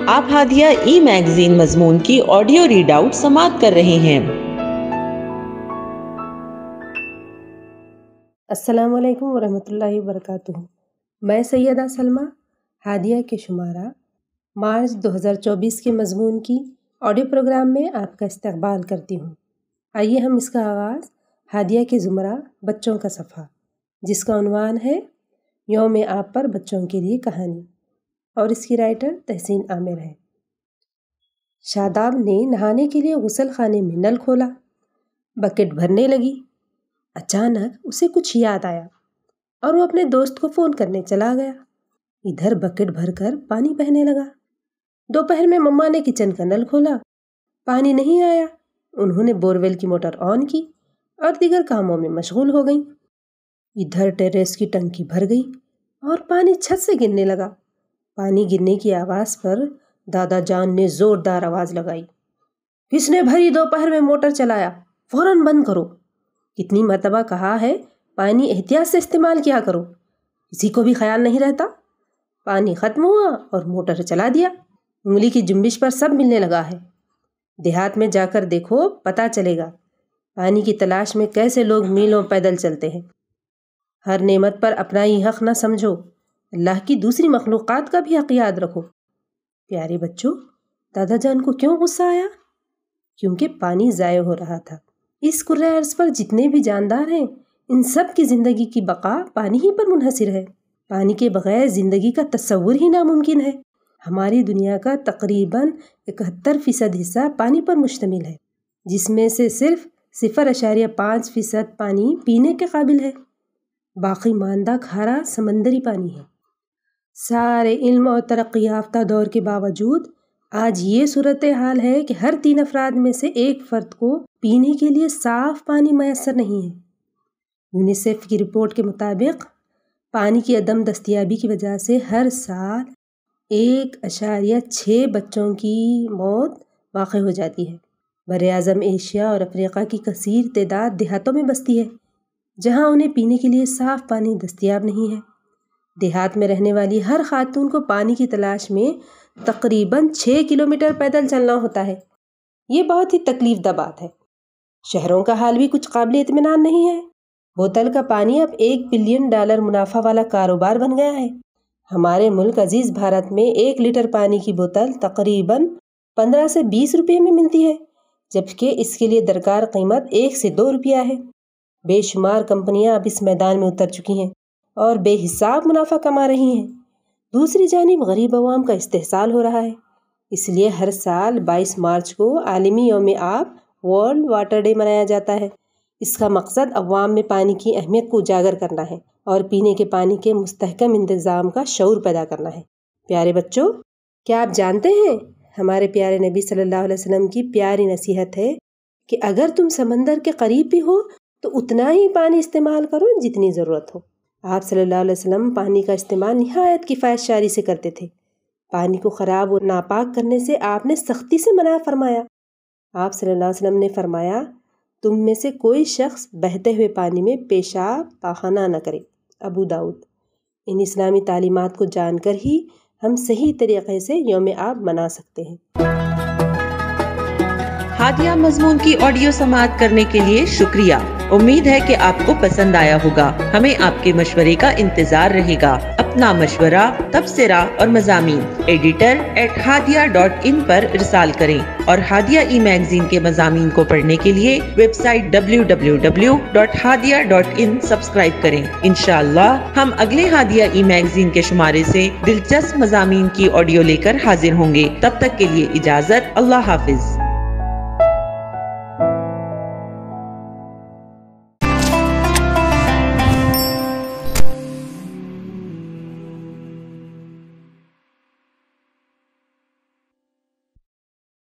آپ ہادیہ ای میگزین مضمون کی آڈیو ریڈ آؤٹ سماعت کر رہے ہیں۔ السلام علیکم ورحمۃ اللہ وبرکاتہ۔ میں سیدہ سلمہ ہادیہ کے شمارہ مارچ 2024 کے مضمون کی آڈیو پروگرام میں آپ کا استقبال کرتی ہوں۔ آئیے ہم اس کا آغاز ہادیہ کے زمرہ بچوں کا صفحہ، جس کا عنوان ہے یوم آب پر بچوں کے لیے کہانی، اور اس کی رائٹر تحسین عامر ہے۔ شاداب نے نہانے کے لیے غسل خانے میں نل کھولا، بکٹ بھرنے لگی۔ اچانک اسے کچھ یاد آیا اور وہ اپنے دوست کو فون کرنے چلا گیا۔ ادھر بکٹ بھر کر پانی بہنے لگا۔ دوپہر میں مما نے کچن کا نل کھولا، پانی نہیں آیا۔ انہوں نے بورویل کی موٹر آن کی اور دیگر کاموں میں مشغول ہو گئیں۔ ادھر ٹیریس کی ٹنکی بھر گئی اور پانی چھت سے گرنے لگا۔ پانی گرنے کی آواز پر دادا جان نے زوردار آواز لگائی، کس نے بھری دوپہر میں موٹر چلایا؟ فوراً بند کرو۔ کتنی مرتبہ کہا ہے پانی احتیاط سے استعمال کیا کرو، کسی کو بھی خیال نہیں رہتا۔ پانی ختم ہوا اور موٹر چلا دیا۔ انگلی کی جنبش پر سب ملنے لگا ہے۔ دیہات میں جا کر دیکھو، پتہ چلے گا پانی کی تلاش میں کیسے لوگ میلوں پیدل چلتے ہیں۔ ہر نعمت پر اپنا ہی حق نہ سمجھو، اللہ کی دوسری مخلوقات کا بھی حق یاد رکھو۔ پیارے بچوں، دادا جان کو کیوں غصہ آیا؟ کیونکہ پانی ضائع ہو رہا تھا۔ اس کرۂ ارض پر جتنے بھی جاندار ہیں، ان سب کی زندگی کی بقا پانی ہی پر منحصر ہے۔ پانی کے بغیر زندگی کا تصور ہی ناممکن ہے۔ ہماری دنیا کا تقریباً 71% حصہ پانی پر مشتمل ہے، جس میں سے صرف 0.5% پانی پینے کے قابل ہے۔ باقی ماندہ کھارا سمندری پانی ہے۔ سارے علم اور ترقی یافتہ دور کے باوجود آج یہ صورتحال ہے کہ ہر 3 افراد میں سے ایک فرد کو پینے کے لیے صاف پانی میسر نہیں ہے۔ یونیسیف کی رپورٹ کے مطابق پانی کی عدم دستیابی کی وجہ سے ہر سال 1.6 بچوں کی موت واقع ہو جاتی ہے۔ براعظم ایشیا اور افریقہ کی کثیر تعداد دیہاتوں میں بستی ہے، جہاں انہیں پینے کے لیے صاف پانی دستیاب نہیں ہے۔ دیہات میں رہنے والی ہر خاتون کو پانی کی تلاش میں تقریباً 6 کلومیٹر پیدل چلنا ہوتا ہے۔ یہ بہت ہی تکلیف دہ بات ہے۔ شہروں کا حال بھی کچھ قابل اطمینان نہیں ہے۔ بوتل کا پانی اب $1 بلین منافع والا کاروبار بن گیا ہے۔ ہمارے ملک عزیز بھارت میں 1 لیٹر پانی کی بوتل تقریباً 15 سے 20 روپے میں ملتی ہے، جبکہ اس کے لیے درکار قیمت 1 سے 2 روپیہ ہے۔ بے شمار کمپنیاں اب اس میدان میں اتر چکی ہیں اور بے حساب منافع کما رہی ہیں۔ دوسری جانب غریب عوام کا استحصال ہو رہا ہے۔ اس لیے ہر سال 22 مارچ کو عالمی یوم آب ورلڈ واٹر ڈے منایا جاتا ہے۔ اس کا مقصد عوام میں پانی کی اہمیت کو اجاگر کرنا ہے اور پینے کے پانی کے مستحکم انتظام کا شعور پیدا کرنا ہے۔ پیارے بچوں، کیا آپ جانتے ہیں ہمارے پیارے نبی صلی اللہ علیہ وسلم کی پیاری نصیحت ہے کہ اگر تم سمندر کے قریب بھی ہو تو اتنا ہی پانی استعمال کرو جتنی ضرورت ہو۔ آپ صلی اللہ علیہ وسلم پانی کا استعمال نہایت کفایت شاری سے کرتے تھے۔ پانی کو خراب اور ناپاک کرنے سے آپ نے سختی سے منع فرمایا۔ آپ صلی اللہ علیہ وسلم نے فرمایا، تم میں سے کوئی شخص بہتے ہوئے پانی میں پیشاب پاخانہ نہ کرے۔ ابو داؤد۔ ان اسلامی تعلیمات کو جان کر ہی ہم صحیح طریقے سے یوم آب منا سکتے ہیں۔ ہادیہ مضمون کی آڈیو سماعت کرنے کے لیے شکریہ۔ امید ہے کہ آپ کو پسند آیا ہوگا۔ ہمیں آپ کے مشورے کا انتظار رہے گا۔ اپنا مشورہ، تبصرہ اور مضامین editor@hadia.in پر ارسال کریں اور ہادیہ ای میگزین کے مضامین کو پڑھنے کے لیے ویب سائٹ www.hadia.in سبسکرائب کریں۔ انشاءاللہ ہم اگلے ہادیہ ای میگزین کے شمارے سے دلچسپ مضامین کی آڈیو لے کر حاضر ہوں گے۔ تب تک کے لیے اجازت۔ اللہ حافظ۔